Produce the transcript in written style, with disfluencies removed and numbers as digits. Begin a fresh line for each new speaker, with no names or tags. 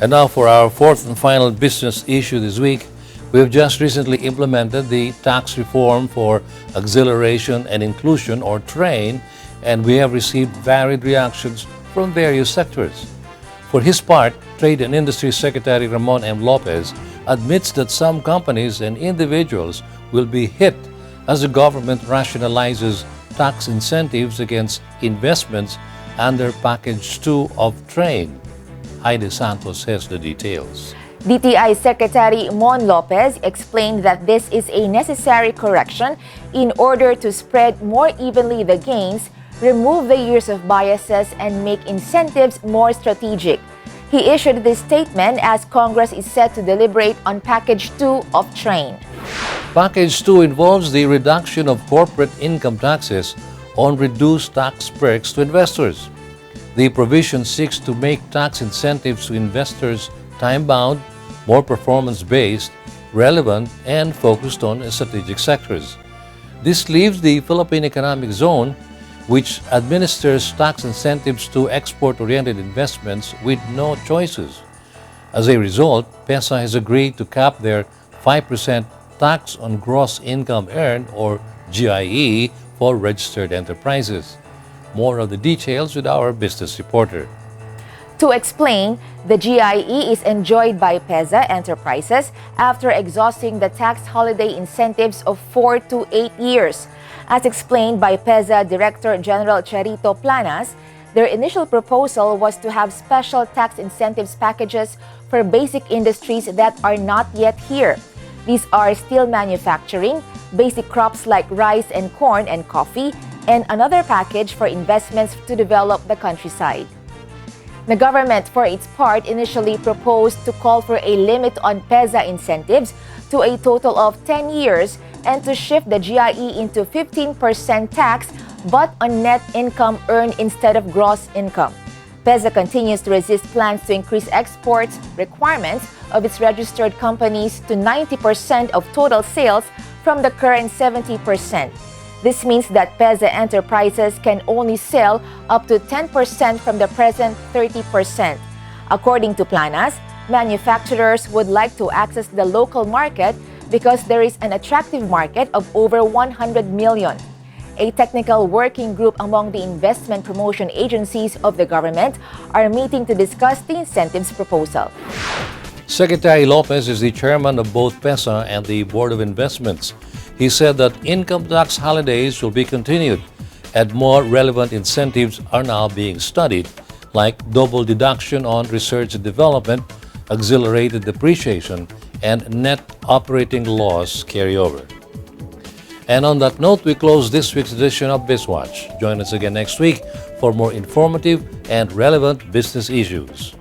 And now for our fourth and final business issue this week, we have just recently implemented the tax reform for acceleration and inclusion, or TRAIN, and we have received varied reactions from various sectors. For his part, Trade and Industry Secretary Ramon M. Lopez admits that some companies and individuals will be hit as the government rationalizes tax incentives against investments under Package 2 of TRAIN. Heidi Santos has the details.
DTI Secretary Mon Lopez explained that this is a necessary correction in order to spread more evenly the gains, remove the years of biases, and make incentives more strategic. He issued this statement as Congress is set to deliberate on Package 2 of TRAIN.
Package 2 involves the reduction of corporate income taxes on reduced tax perks to investors. The provision seeks to make tax incentives to investors time-bound, more performance-based, relevant, and focused on strategic sectors. This leaves the Philippine Economic Zone, which administers tax incentives to export-oriented investments, with no choices. As a result, PEZA has agreed to cap their 5% tax on gross income earned, or GIE, for registered enterprises. More of the details with our business reporter.
To explain, the GIE is enjoyed by PEZA enterprises after exhausting the tax holiday incentives of 4 to 8 years. As explained by PEZA Director General Charito Planas, their initial proposal was to have special tax incentives packages for basic industries that are not yet here. These are steel manufacturing, basic crops like rice and corn and coffee, and another package for investments to develop the countryside. The government, for its part, initially proposed to call for a limit on PEZA incentives to a total of 10 years and to shift the GIE into 15% tax, but on net income earned instead of gross income. PEZA continues to resist plans to increase exports requirements of its registered companies to 90% of total sales from the current 70%. This means that PEZA enterprises can only sell up to 10% from the present 30%. According to Planas, manufacturers would like to access the local market because there is an attractive market of over 100 million. A technical working group among the investment promotion agencies of the government are meeting to discuss the incentives proposal.
Secretary Lopez is the chairman of both PEZA and the Board of Investments. He said that income tax holidays will be continued and more relevant incentives are now being studied, like double deduction on research and development, accelerated depreciation, and net operating loss carryover. And on that note, we close this week's edition of Bizwatch. Join us again next week for more informative and relevant business issues.